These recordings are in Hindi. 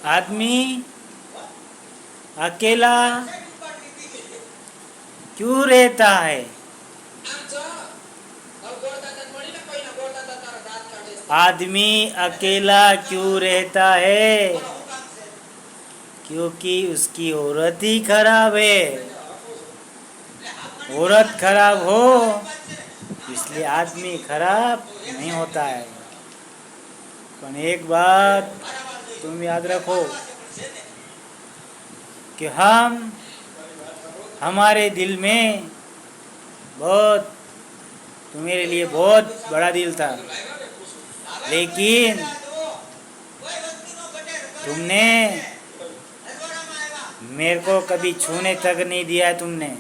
आदमी अकेला क्यों रहता है? आदमी अकेला क्यों रहता है? क्योंकि उसकी औरत ही खराब है। औरत खराब हो इसलिए आदमी खराब नहीं होता है। पर एक बात तुम याद रखो कि हमारे दिल में बहुत तुम्हारे लिए बहुत बड़ा दिल था, लेकिन तुमने मेरे को कभी छूने तक नहीं दिया तुमने।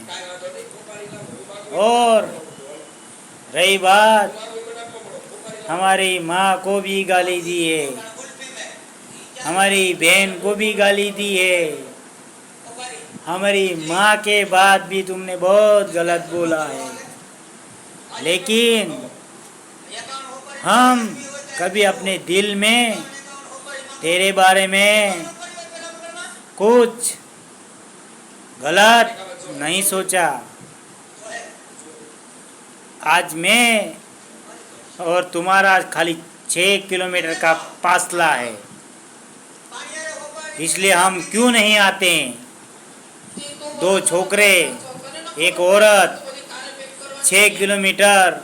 और रही बात, हमारी माँ को भी गाली दी है, हमारी बहन को भी गाली दी है, हमारी माँ के बाद भी तुमने बहुत गलत बोला है। लेकिन हम कभी अपने दिल में तेरे बारे में कुछ गलत नहीं सोचा। आज मैं और तुम्हारा खाली 6 किलोमीटर का फासला है, इसलिए हम क्यों नहीं आते? 2 छोकरे एक औरत 6 किलोमीटर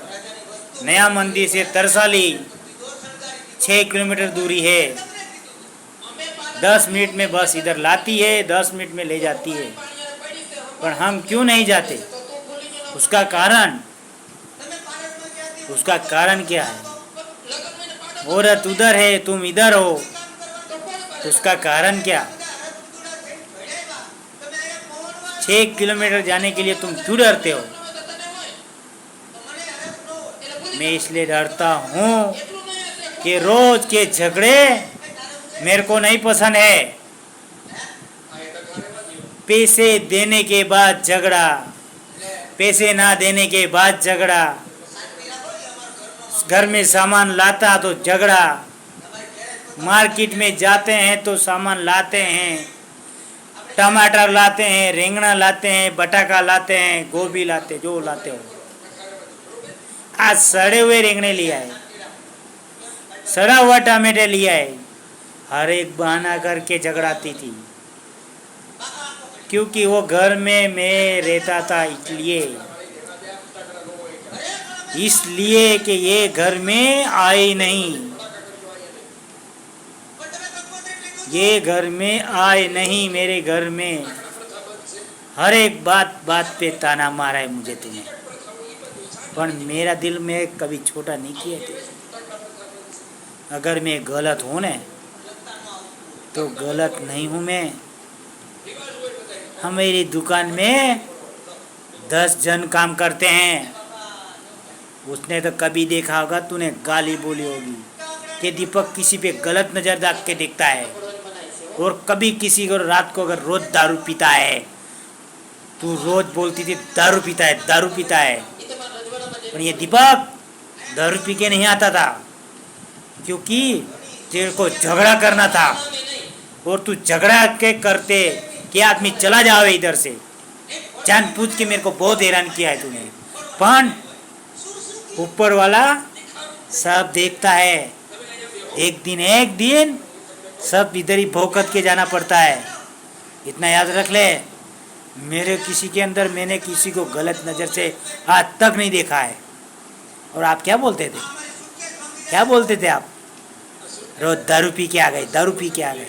नया मंदिर से तरसाली 6 किलोमीटर दूरी है। 10 मिनट में बस इधर लाती है, 10 मिनट में ले जाती है, पर हम क्यों नहीं जाते? उसका कारण क्या है? औरत उधर है, तुम इधर हो, तो उसका कारण क्या? 6 किलोमीटर जाने के लिए तुम क्यों डरते हो? मैं इसलिए डरता हूँ कि रोज के झगड़े मेरे को नहीं पसंद है। पैसे देने के बाद झगड़ा, पैसे ना देने के बाद झगड़ा, घर में सामान लाता तो झगड़ा, मार्केट में जाते हैं तो सामान लाते हैं, टमाटर लाते हैं, रेंगना लाते हैं, बटाका लाते हैं, गोभी लाते, जो लाते हो। आज सड़े हुए रेंगने लिया है, सड़ा हुआ टमाटर लिया है। हर एक बहाना करके झगड़ाती थी, क्योंकि वो घर में मैं रहता था, इसलिए कि ये घर में आई नहीं, ये घर में आए नहीं। मेरे घर में हर एक बात पे ताना मारा है मुझे तुमने, पर मेरा दिल में कभी छोटा नहीं किया थे। अगर मैं गलत हूँ न, तो गलत नहीं हूँ मैं। हमारी दुकान में 10 जन काम करते हैं। उसने तो कभी देखा होगा, तूने गाली बोली होगी कि दीपक किसी पे गलत नज़र दाग के देखता है, और कभी किसी को रात को अगर रोज दारू पीता है, तू रोज बोलती थी दारू पीता है, दारू पीता है। पर ये दीपक दारू पी के नहीं आता था, क्योंकि तेरे को झगड़ा करना था, और तू झगड़ा के करते कि आदमी चला जावे इधर से, जानबूझ के मेरे को बहुत हैरान किया है तूने। पण ऊपर वाला सब देखता है, एक दिन सब इधर ही भौंकत के जाना पड़ता है। इतना याद रख ले, मैंने किसी को गलत नज़र से आज तक नहीं देखा है। और आप क्या बोलते थे आप? रोज दारू पी के आ गए, दारू पी के आ गए।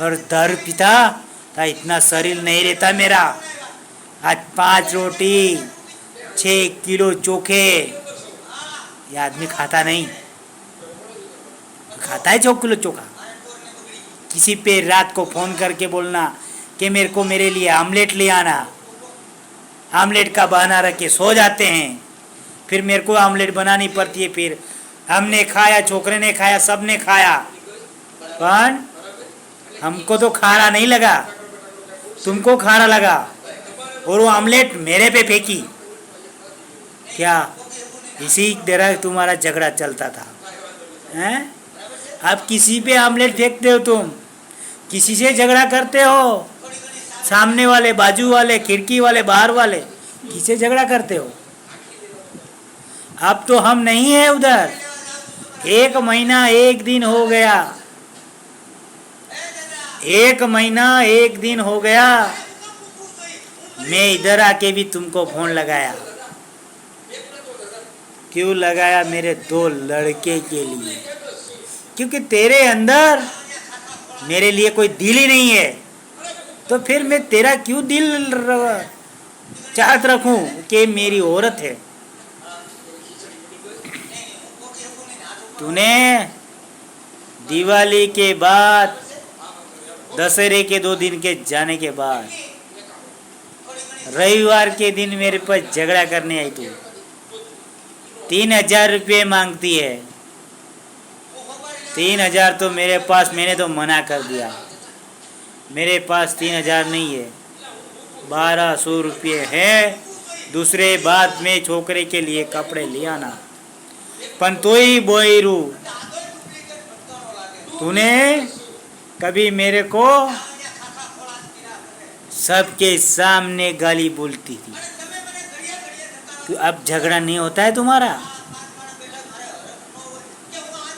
और दारू पीता था इतना शरीर नहीं रहता मेरा। आज 5 रोटी 6 किलो चोखे, ये आदमी खाता नहीं, खाता है 6 किलो चोखा। किसी पे रात को फ़ोन करके बोलना कि मेरे लिए आमलेट ले आना, आमलेट का बहाना रख के सो जाते हैं। फिर मेरे को आमलेट बनानी पड़ती है, फिर हमने खाया, छोकरे ने खाया, सब ने खाया, पर हमको तो खारा नहीं लगा, तुमको खारा लगा, और वो आमलेट मेरे पे फेंकी। क्या इसी तरह तुम्हारा झगड़ा चलता था? हैं? अब किसी पे आमलेट फेंकते हो तुम, किसी से झगड़ा करते हो? सामने वाले, बाजू वाले, खिड़की वाले, बाहर वाले, किससे झगड़ा करते हो? अब तो हम नहीं है उधर। 1 महीना 1 दिन हो गया, 1 महीना 1 दिन हो गया, मैं इधर आके भी तुमको फोन लगाया। क्यों लगाया? मेरे 2 लड़के के लिए, क्योंकि तेरे अंदर मेरे लिए कोई दिल ही नहीं है। तो फिर मैं तेरा क्यों दिल चाहत रखूं कि मेरी औरत है? तूने दिवाली के बाद, दशहरे के 2 दिन के जाने के बाद, रविवार के दिन मेरे पास झगड़ा करने आई। तू 3,000 रुपये मांगती है। 3,000 तो मेरे पास, मैंने तो मना कर दिया। मेरे पास 3,000 नहीं है, 1,200 रुपये है। दूसरे बात में छोकरे के लिए कपड़े ले आना। पण तोही बोईरू, तूने कभी मेरे को सबके सामने गाली बोलती थी। तो अब झगड़ा नहीं होता है तुम्हारा?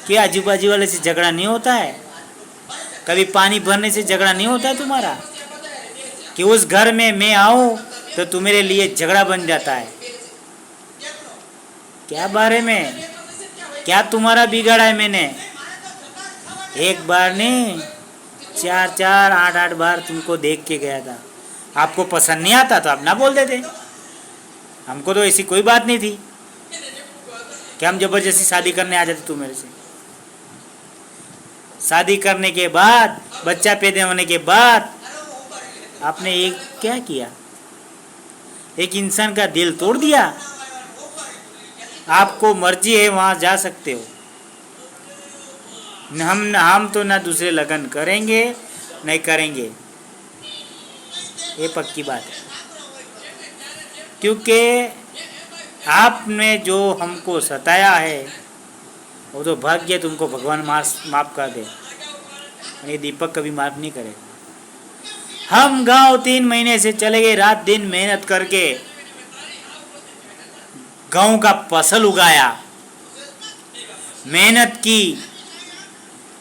क्या आजू बाजू वाले से झगड़ा नहीं होता है? कभी पानी भरने से झगड़ा नहीं होता है तुम्हारा? कि उस घर में मैं आऊं तो तुम्हारे लिए झगड़ा बन जाता है? क्या बारे में? क्या तुम्हारा बिगाड़ा है मैंने? 1 बार नहीं, 4-4, 8-8 बार तुमको देख के गया था। आपको पसंद नहीं आता तो आप ना बोल देते। हमको तो ऐसी कोई बात नहीं थी कि हम जबरदस्ती शादी करने आ जाते तू मेरे से। शादी करने के बाद, बच्चा पैदा होने के बाद आपने एक क्या किया? एक इंसान का दिल तोड़ दिया। आपको मर्जी है वहां जा सकते हो। हम तो ना दूसरे लगन करेंगे, नहीं करेंगे, ये पक्की बात है। क्योंकि आपने जो हमको सताया है वो तो भाग्य तुमको भगवान माफ कर दे। ये दीपक कभी माफ नहीं करेगा। हम गांव 3 महीने से चले गए, रात दिन मेहनत करके गांव का फसल उगाया, मेहनत की,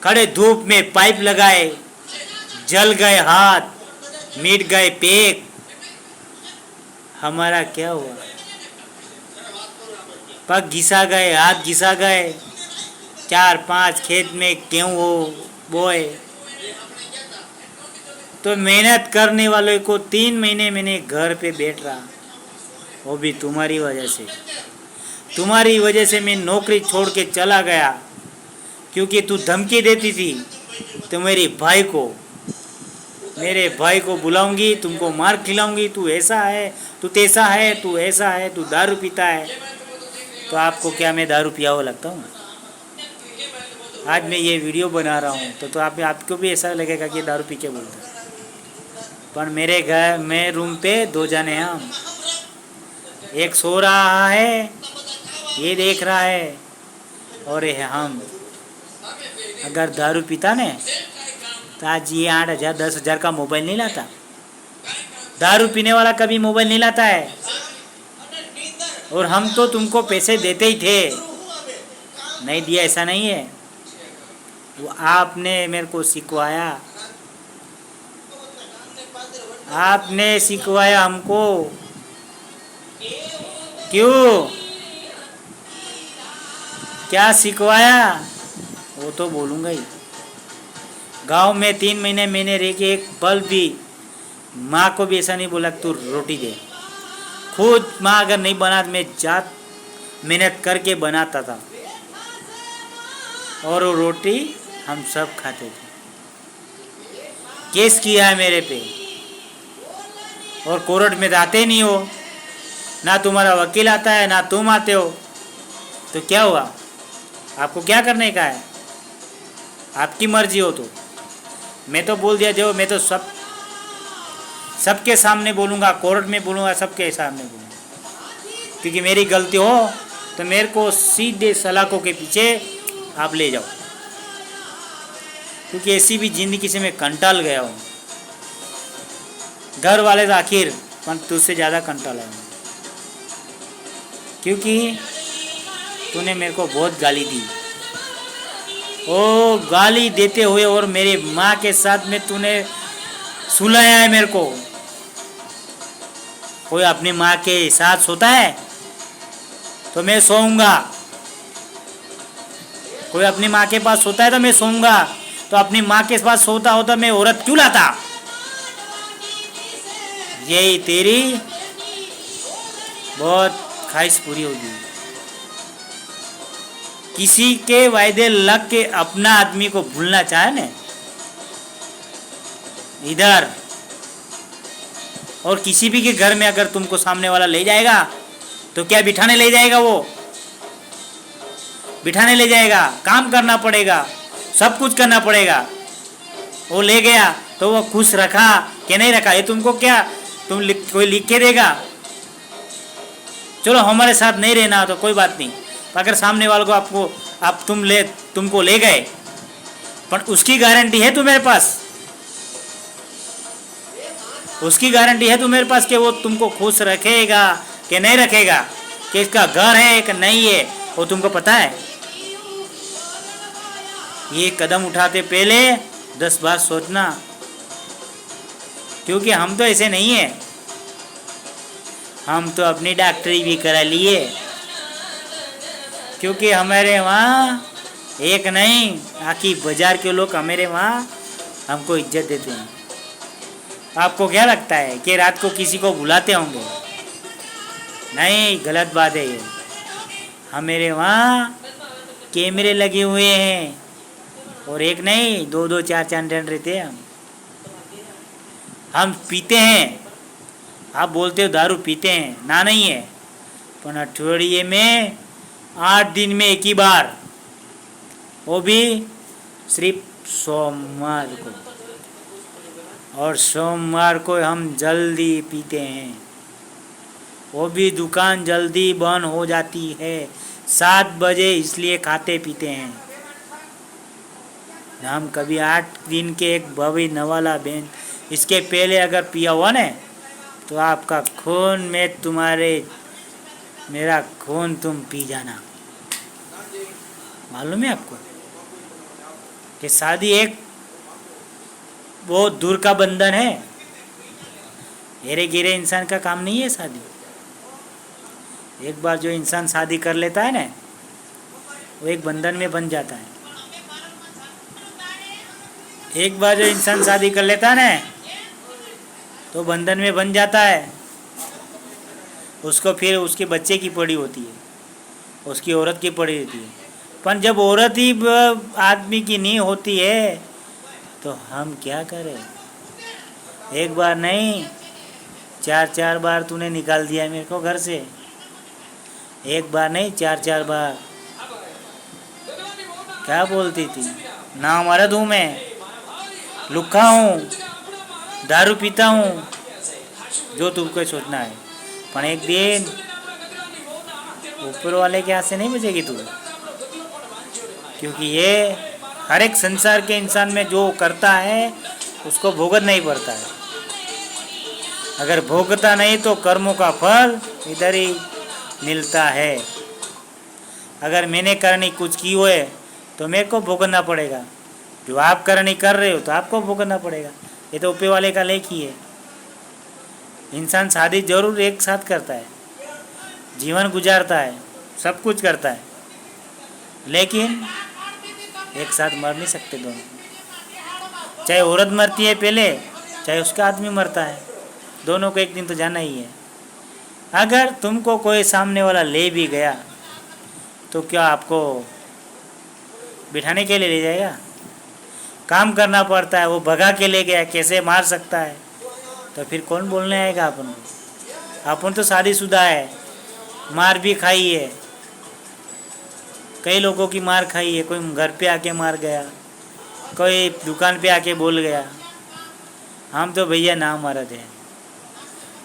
खड़े धूप में पाइप लगाए, जल गए हाथ, मिट गए पेट। हमारा क्या हुआ? पग घिसा गए, हाथ घिसा गए। 4-5 खेत में गेहूं हो बोए। तो मेहनत करने वालों को 3 महीने मैंने घर पे बैठ रहा, वो भी तुम्हारी वजह से। तुम्हारी वजह से मैं नौकरी छोड़ के चला गया, क्योंकि तू धमकी देती थी तो मेरे भाई को बुलाऊंगी, तुमको मार खिलाऊंगी, तू ऐसा है, तू तैसा है, तू ऐसा है, तू दारू पीता है। तो आपको क्या मैं दारू पिया हुआ लगता हूँ? आज मैं ये वीडियो बना रहा हूँ तो आपको भी ऐसा लगेगा कि दारू पी के बोलता है। पर मेरे घर में रूम पे 2 जने हैं हम। एक सो रहा है, ये देख रहा है, और ये हम। अगर दारू पीता ने तो आज ये 8,000 10,000 का मोबाइल नहीं लाता। दारू पीने वाला कभी मोबाइल नहीं लाता है। और हम तो तुमको पैसे देते ही थे, नहीं दिया ऐसा नहीं है। वो आपने मेरे को सिखवाया, आपने सिखवाया हमको। क्यों? क्या सिखवाया वो तो बोलूँगा ही। गांव में 3 महीने मैंने रह के एक पल भी माँ को भी ऐसा नहीं बोला तू रोटी दे। खुद माँ अगर नहीं बना मैं जात मेहनत करके बनाता था, और वो रोटी हम सब खाते थे। केस किया है मेरे पे, और कोर्ट में आते नहीं हो, ना तुम्हारा वकील आता है ना तुम आते हो। तो क्या हुआ? आपको क्या करने का है? आपकी मर्जी हो तो। मैं तो बोल दिया, जो मैं तो सबके सामने बोलूँगा, कोर्ट में बोलूँगा, सबके सामने बोलूँगा। क्योंकि मेरी गलती हो तो मेरे को सीधे सलाखों के पीछे आप ले जाओ। क्योंकि ऐसी भी ज़िंदगी से मैं कंटाल गया हूँ। घर वाले तो आखिर पर तुझसे ज़्यादा कंटाल है, क्योंकि तूने मेरे को बहुत गाली दी। ओ गाली देते हुए और मेरे माँ के साथ में तूने सुलाया है मेरे को। कोई अपनी माँ के साथ सोता है तो मैं सोऊंगा, कोई अपनी माँ के पास सोता है तो मैं सोऊंगा। तो अपनी माँ के पास सोता होता मैं औरत क्यों लाता? यही तेरी बहुत ख्वाहिश पूरी होगी। किसी के वायदे लग के अपना आदमी को भूलना चाहे ना इधर, और किसी भी के घर में अगर तुमको सामने वाला ले जाएगा तो क्या बिठाने ले जाएगा? वो बिठाने ले जाएगा, काम करना पड़ेगा, सब कुछ करना पड़ेगा। वो ले गया तो वो खुश रखा कि नहीं रखा ये तुमको क्या कोई लिख के देगा? चलो हमारे साथ नहीं रहना तो कोई बात नहीं, अगर सामने वाले को तुमको ले गए, पर उसकी गारंटी है तुम्हारे पास, उसकी गारंटी है तुम्हारे पास कि वो तुमको खुश रखेगा कि नहीं रखेगा, कि इसका घर है कि नहीं है, वो तुमको पता है? ये कदम उठाते पहले 10 बार सोचना, क्योंकि हम तो ऐसे नहीं है। हम तो अपनी डॉक्टरी भी करा लिए, क्योंकि हमारे वहाँ एक नहीं आखिर बाजार के लोग हमारे वहाँ हमको इज्जत देते हैं। आपको क्या लगता है कि रात को किसी को बुलाते होंगे? नहीं, गलत बात है ये। हमारे वहाँ कैमरे लगे हुए हैं, और एक नहीं 2-2 4-4 जन रहते हैं। हम पीते हैं, आप बोलते हो दारू पीते हैं, ना नहीं है, पर अठवाडिये में 8 दिन में एक ही बार, वो भी सिर्फ सोमवार को, और सोमवार को हम जल्दी पीते हैं। वो भी दुकान जल्दी बंद हो जाती है 7 बजे, इसलिए खाते पीते हैं। हम कभी 8 दिन के एक बवी नवाला बेन इसके पहले अगर पिया हुआ ना तो आपका खून में मेरा खून तुम पी जाना। मालूम है आपको कि शादी एक बहुत दूर का बंधन है, हेरे गिरे इंसान का काम नहीं है शादी। एक बार जो इंसान शादी कर लेता है ना, वो एक बंधन में बन जाता है। एक बार जो इंसान शादी कर लेता है ना, तो बंधन में बन जाता है। उसको फिर उसके बच्चे की पड़ी होती है, उसकी औरत की पड़ी होती है। पर जब औरत ही आदमी की नहीं होती है तो हम क्या करें? एक बार नहीं 4-4 बार तूने निकाल दिया मेरे को घर से। एक बार नहीं 4-4 बार। क्या बोलती थी? ना मर्द हूँ मैं, लुक्खा हूँ, दारू पीता हूँ, जो तुमको सोचना है। पर एक दिन ऊपर वाले के हाथ से नहीं बचेगी तू, क्योंकि ये हर एक संसार के इंसान में जो करता है उसको भोगत नहीं पड़ता है। अगर भोगता नहीं तो कर्मों का फल इधर ही मिलता है। अगर मैंने करनी कुछ की हुए तो मेरे को भोगना पड़ेगा, जो आप करनी कर रहे हो तो आपको भोगना पड़ेगा। ये तो ऊपर वाले का लेख ही है। इंसान शादी जरूर एक साथ करता है, जीवन गुजारता है, सब कुछ करता है, लेकिन एक साथ मर नहीं सकते दोनों। चाहे औरत मरती है पहले, चाहे उसका आदमी मरता है, दोनों को एक दिन तो जाना ही है। अगर तुमको कोई सामने वाला ले भी गया तो क्या आपको बिठाने के लिए ले जाएगा? काम करना पड़ता है। वो भगा के ले गया, कैसे मार सकता है? तो फिर कौन बोलने आएगा अपन को? अपन तो शादीशुदा है, मार भी खाई है, कई लोगों की मार खाई है। कोई घर पे आके मार गया, कोई दुकान पे आके बोल गया। हम तो भैया ना मरद हैं,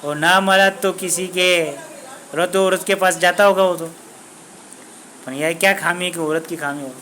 और ना मरद तो किसी के औरत के पास जाता होगा वो तो। पर यह क्या खामी है कि औरत की खामी हो?